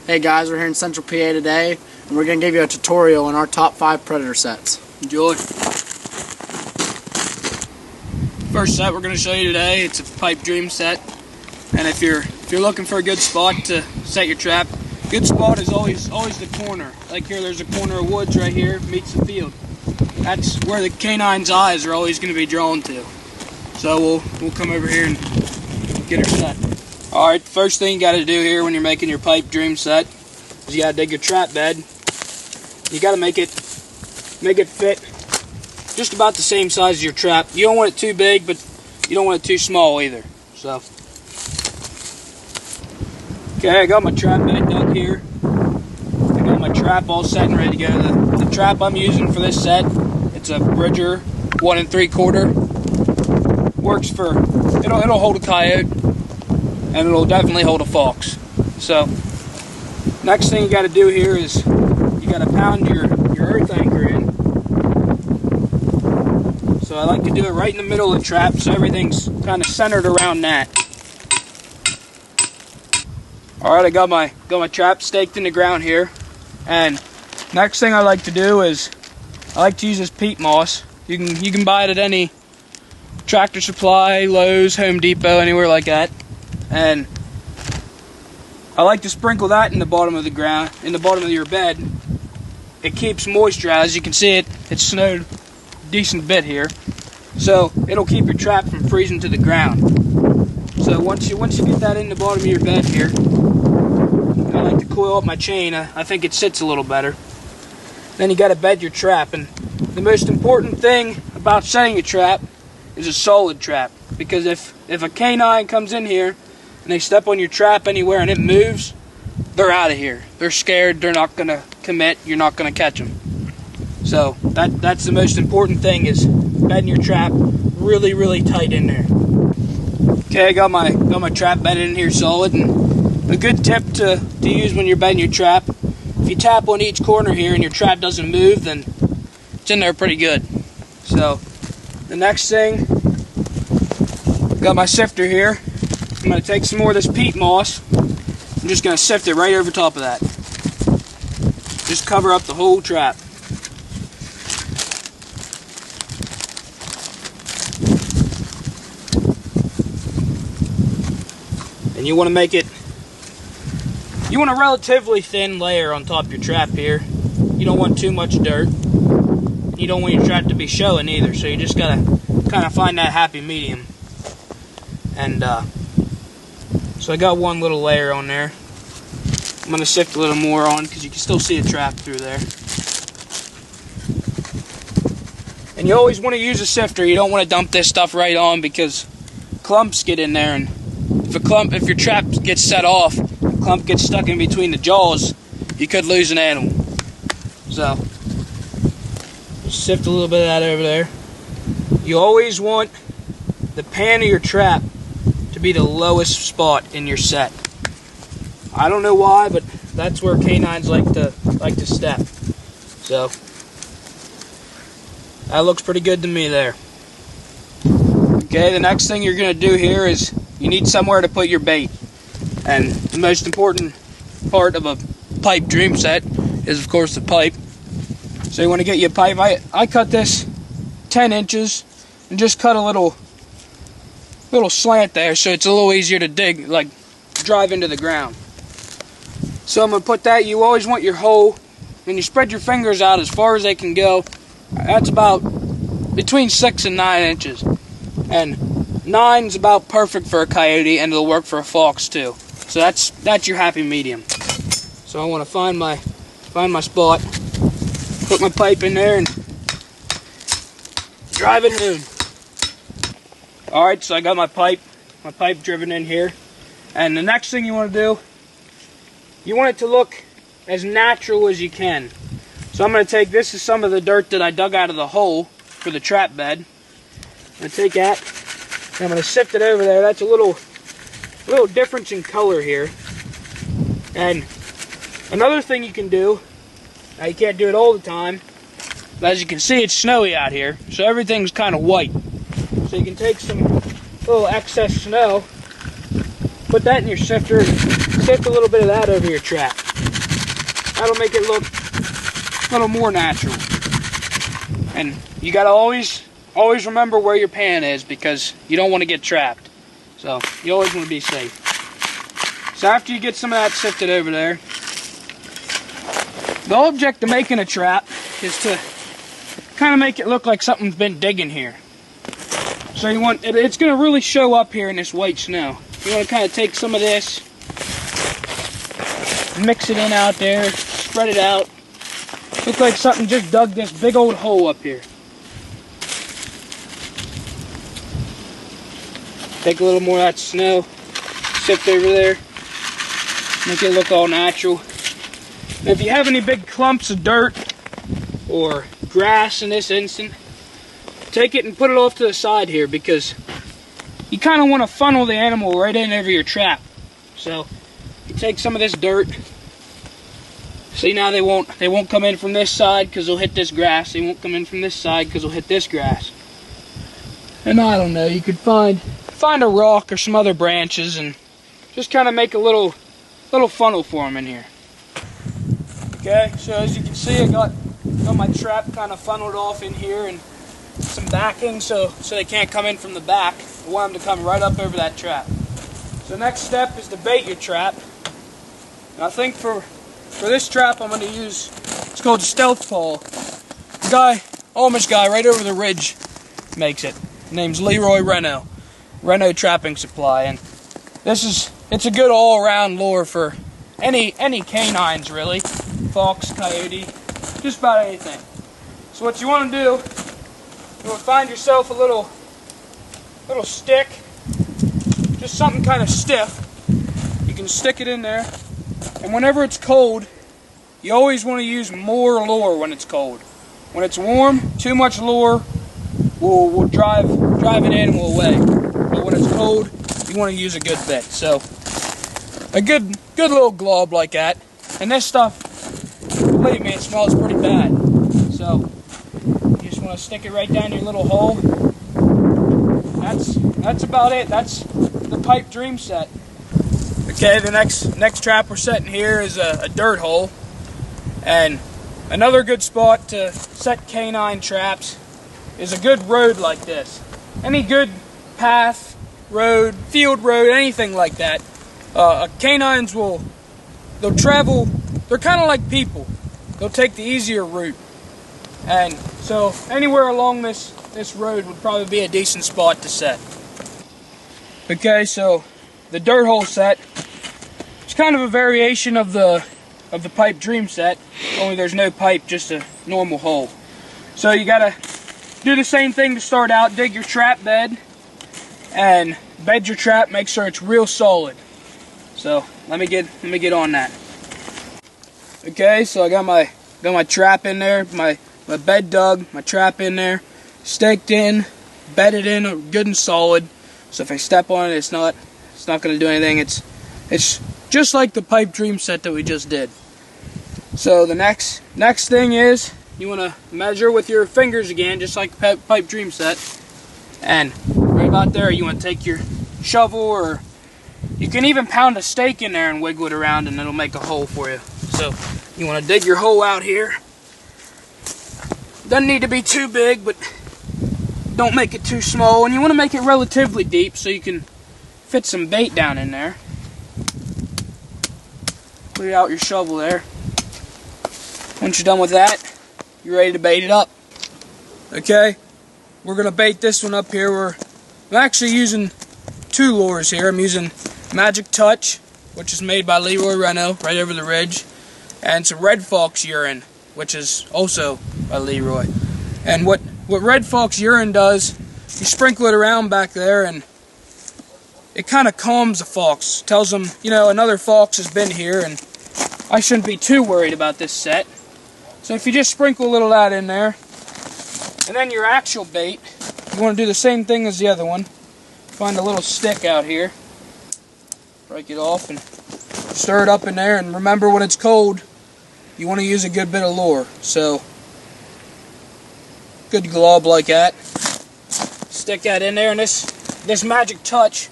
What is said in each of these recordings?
Hey guys, we're here in Central PA today, and we're going to give you a tutorial on our top 5 predator sets. Enjoy. First set we're going to show you today, it's a pipe dream set. And if you're looking for a good spot to set your trap, good spot is always the corner. Like here, there's a corner of woods right here, meets the field. That's where the canine's eyes are always going to be drawn to. So we'll come over here and get her set. Alright, first thing you got to do here when you're making your pipe dream set is you got to dig your trap bed. You got to make it fit just about the same size as your trap. You don't want it too big, but you don't want it too small either. So, okay, I got my trap bed dug here. I got my trap all set and ready to go. The trap I'm using for this set, it's a Bridger 1 3/4. Works for it'll hold a coyote. And it'll definitely hold a fox. So, next thing you got to do here is you got to pound your earth anchor in. So I like to do it right in the middle of the trap, so everything's kind of centered around that. All right, I got my trap staked in the ground here, and next thing I like to do is I like to use this peat moss. You can buy it at any Tractor Supply, Lowe's, Home Depot, anywhere like that. And I like to sprinkle that in the bottom of the ground, in the bottom of your bed. It keeps moisture out. As you can see, it snowed a decent bit here, so it'll keep your trap from freezing to the ground. So once you get that in the bottom of your bed here, I like to coil up my chain. I think it sits a little better. Then you got to bed your trap, and the most important thing about setting a trap is a solid trap, because if a canine comes in here and they step on your trap anywhere and it moves, they're out of here. They're scared. They're not going to commit. You're not going to catch them. So that's the most important thing, is bedding your trap really, really tight in there. Okay, I got my trap bedded in here solid, and a good tip to use when you're bedding your trap, if you tap on each corner here and your trap doesn't move, then it's in there pretty good. So the next thing, got my sifter here. I'm going to take some more of this peat moss. I'm just going to sift it right over top of that. Just cover up the whole trap. And you want to make it, you want a relatively thin layer on top of your trap here. You don't want too much dirt. You don't want your trap to be showing either, so you just got to kind of find that happy medium. And so I got one little layer on there. I'm going to sift a little more on because you can still see a trap through there. And you always want to use a sifter. You don't want to dump this stuff right on, because clumps get in there, and if your trap gets set off, a clump gets stuck in between the jaws, you could lose an animal. So just sift a little bit of that over there. You always want the pan of your trap to be the lowest spot in your set. I don't know why, but that's where canines like to step. So that looks pretty good to me there. Okay, the next thing you're going to do here is you need somewhere to put your bait. And the most important part of a pipe dream set is, of course, the pipe. So you want to get you a pipe. I cut this 10 inches and just cut a little slant there, so it's a little easier to dig, like drive into the ground. So I'm going to put that. You always want your hole, and you spread your fingers out as far as they can go. That's about between 6 and 9 inches. And 9's about perfect for a coyote, and it'll work for a fox too. So that's your happy medium. So I want to find my spot, put my pipe in there, and drive it home. Alright, so I got my pipe driven in here. And the next thing you want to do, you want it to look as natural as you can. So I'm going to take, this is some of the dirt that I dug out of the hole for the trap bed. I'm going to take that, and I'm going to sift it over there. That's a little difference in color here. And another thing you can do, now you can't do it all the time, but as you can see, it's snowy out here, so everything's kind of white. So you can take some little excess snow, put that in your sifter, and sift a little bit of that over your trap. That'll make it look a little more natural. And you gotta always remember where your pan is, because you don't want to get trapped. So you always want to be safe. So after you get some of that sifted over there, the object of making a trap is to kind of make it look like something's been digging here. So you want it's going to really show up here in this white snow. You want to kind of take some of this, mix it in out there, spread it out. Look like something just dug this big old hole up here. Take a little more of that snow, sift over there, make it look all natural. And if you have any big clumps of dirt or grass in this instant, take it and put it off to the side here, because you kind of want to funnel the animal right in over your trap. So you take some of this dirt. See, now they won't come in from this side because they'll hit this grass. They won't come in from this side because they'll hit this grass. And I don't know, you could find a rock or some other branches and just kind of make a little funnel for them in here. Okay, so as you can see, I got my trap kind of funneled off in here, and some backing so they can't come in from the back. I want them to come right up over that trap. So the next step is to bait your trap. And I think for this trap I'm going to use, it's called Stealth Paw. The guy, Amish guy right over the ridge makes it. His name's Leroy Reno Trapping Supply, and it's a good all-around lure for any canines really. Fox, coyote, just about anything. So what you want to do, you want to find yourself a little stick, just something kind of stiff. You can stick it in there, and whenever it's cold, you always want to use more lure when it's cold. When it's warm, too much lure will drive an animal away. But when it's cold, you want to use a good bit. So a good little glob like that, and this stuff, believe me, it smells pretty bad. So you just want to stick it right down your little hole. That's about it. That's the pipe dream set. Okay, the next trap we're setting here is a dirt hole, and another good spot to set canine traps is a good road like this. Any good path, road, field road, anything like that. Canines they'll travel. They're kind of like people. They'll take the easier route, and so anywhere along this road would probably be a decent spot to set. Okay, so the dirt hole set, it's kind of a variation of the pipe dream set, only there's no pipe, just a normal hole. So you gotta do the same thing to start out. Dig your trap bed and bed your trap. Make sure it's real solid. So let me get on that. Okay, so I got my trap in there, my bed dug, my trap in there, staked in, bedded in good and solid. So if I step on it, it's not going to do anything. It's just like the pipe dream set that we just did. So the next thing is you want to measure with your fingers again, just like the pipe dream set. And right about there, you want to take your shovel, or you can even pound a stake in there and wiggle it around, and it'll make a hole for you. So you want to dig your hole out here. Doesn't need to be too big, but don't make it too small. And you want to make it relatively deep so you can fit some bait down in there. Put out your shovel there. Once you're done with that, you're ready to bait it up. Okay, we're going to bait this one up here. I'm actually using two lures here. I'm using Magic Touch, which is made by Leroy Reno, right over the ridge, and some Red Fox urine, which is also by Leroy. And what Red Fox urine does, you sprinkle it around back there, and it kind of calms the fox. Tells them, you know, another fox has been here, and I shouldn't be too worried about this set. So if you just sprinkle a little of that in there, and then your actual bait, you want to do the same thing as the other one. Find a little stick out here, break it off, and stir it up in there. And remember, when it's cold, you want to use a good bit of lure. So, good glob like that. Stick that in there, and this Magic Touch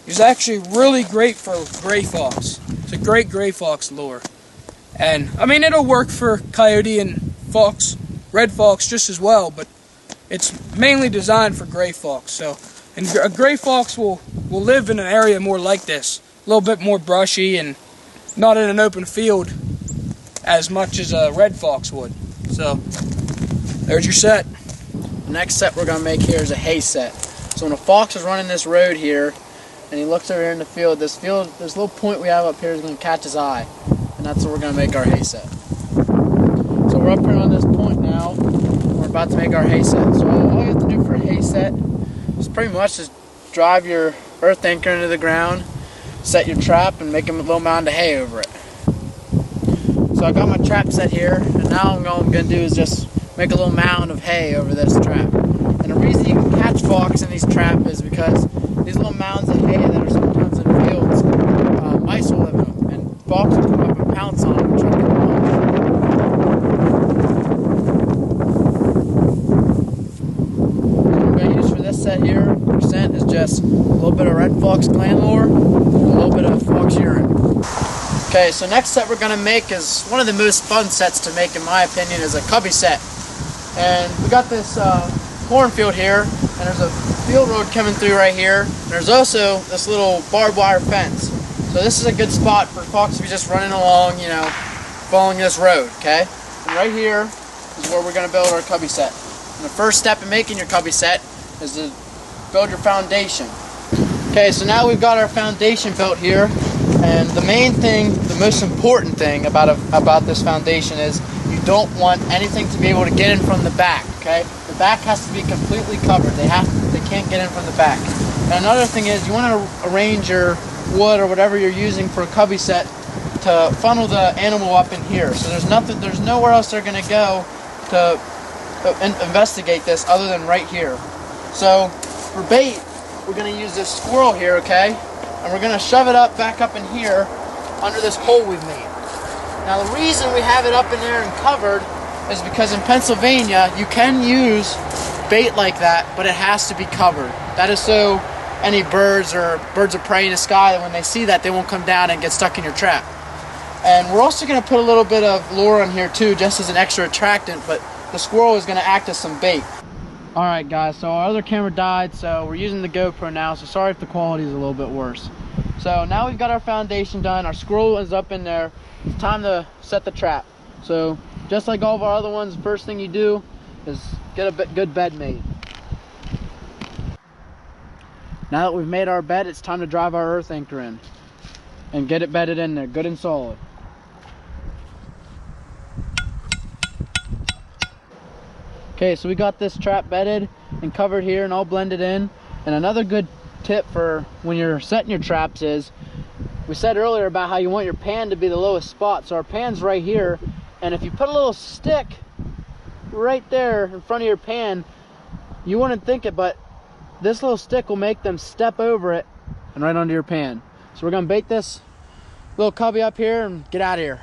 is actually really great for gray fox. It's a great gray fox lure. And I mean, it'll work for coyote and fox, red fox just as well, but it's mainly designed for gray fox. So, and a gray fox will live in an area more like this, a little bit more brushy and not in an open field as much as a red fox would. So, there's your set. The next set we're going to make here is a hay set. So when a fox is running this road here, and he looks over here in the field, this little point we have up here is going to catch his eye. And that's what we're going to make our hay set. So we're up here on this point now. We're about to make our hay set. So all you have to do for a hay set is pretty much just drive your earth anchor into the ground, set your trap, and make a little mound of hay over it. So I got my trap set here, and now all I'm going to do is just make a little mound of hay over this trap. And the reason you can catch fox in these traps is because these little mounds of hay that are sometimes in fields, mice will live in them, and fox will come up and pounce on them and try to get them off. What we're going to use for this set here, percent, is just a little bit of red fox gland lore, and a little bit of fox urine. Okay, so next set we're going to make is one of the most fun sets to make, in my opinion, is a cubby set. And we got this cornfield here, and there's a field road coming through right here. And there's also this little barbed wire fence. So this is a good spot for fox to be just running along, you know, following this road, okay? And right here is where we're going to build our cubby set. And the first step in making your cubby set is to build your foundation. Okay, so now we've got our foundation built here. And the main thing, the most important thing about this foundation is you don't want anything to be able to get in from the back, okay? The back has to be completely covered. They can't get in from the back. And another thing is you want to arrange your wood or whatever you're using for a cubby set to funnel the animal up in here. So there's nowhere else they're going to go to investigate this other than right here. So for bait, we're going to use this squirrel here, okay? And we're going to shove it back up in here under this hole we've made. Now the reason we have it up in there and covered is because in Pennsylvania you can use bait like that, but it has to be covered. That is so any birds or birds of prey in the sky, that when they see that, they won't come down and get stuck in your trap. And we're also going to put a little bit of lure on here too, just as an extra attractant, but the squirrel is going to act as some bait. Alright guys, so our other camera died, so we're using the GoPro now, so sorry if the quality is a little bit worse. So now we've got our foundation done, our squirrel is up in there, it's time to set the trap. So just like all of our other ones, the first thing you do is get a good bed made. Now that we've made our bed, it's time to drive our earth anchor in and get it bedded in there, good and solid. Okay, so we got this trap bedded and covered here and all blended in. And another good tip for when you're setting your traps is, we said earlier about how you want your pan to be the lowest spot. So our pan's right here, and if you put a little stick right there in front of your pan, you wouldn't think it, but this little stick will make them step over it and right onto your pan. So we're gonna bait this little cubby up here and get out of here.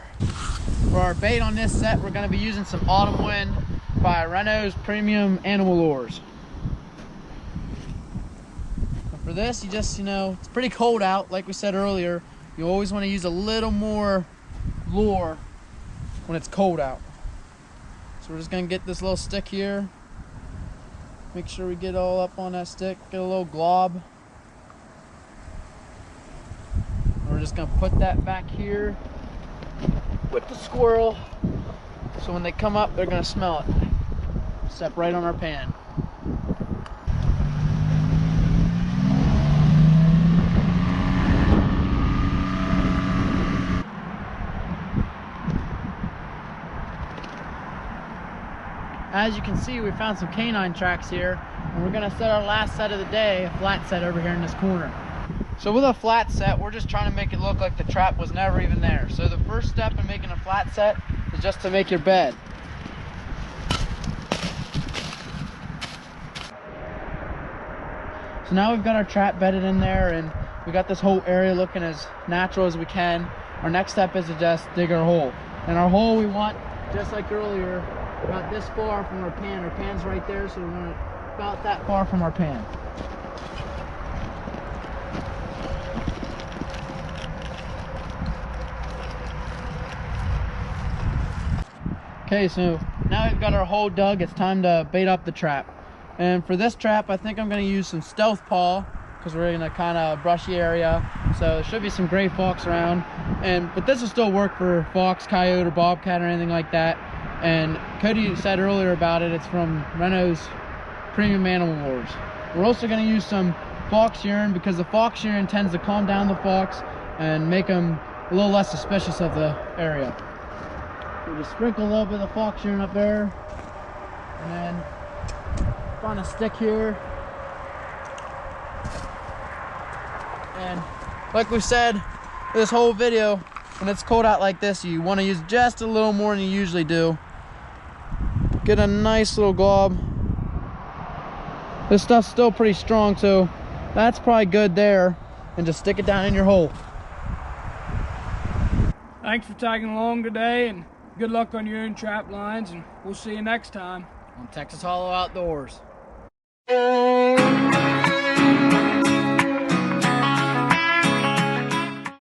For our bait on this set, we're gonna be using some Autumn Wind by Renault's Premium Animal Lures. And for this, you just, it's pretty cold out, like we said earlier. You always want to use a little more lure when it's cold out. So we're just going to get this little stick here. Make sure we get all up on that stick, get a little glob. And we're just going to put that back here with the squirrel. So when they come up, they're going to smell it. Step right on our pan. As you can see, we found some canine tracks here, and we're going to set our last set of the day, a flat set over here in this corner. So with a flat set, we're just trying to make it look like the trap was never even there. So the first step in making a flat set is just to make your bed. So now we've got our trap bedded in there, and we got this whole area looking as natural as we can. Our next step is to just dig our hole. And our hole we want, just like earlier, about this far from our pan. Our pan's right there, so we want it about that far from our pan. Okay, so now we've got our hole dug, it's time to bait up the trap. And for this trap, I think I'm going to use some stealth paw because we're in a kind of brushy area. So there should be some gray fox around. But this will still work for fox, coyote, or bobcat or anything like that. And Cody said earlier about it, it's from Renault's Premium Animal Wars. We're also going to use some fox urine because the fox urine tends to calm down the fox and make them a little less suspicious of the area. We'll just sprinkle a little bit of fox urine up there, and then find a stick here. And like we said, this whole video, when it's cold out like this, you want to use just a little more than you usually do. Get a nice little glob. This stuff's still pretty strong, so that's probably good there. And just stick it down in your hole. Thanks for tagging along today, and good luck on your own trap lines, and we'll see you next time On Texas Hollow Outdoors.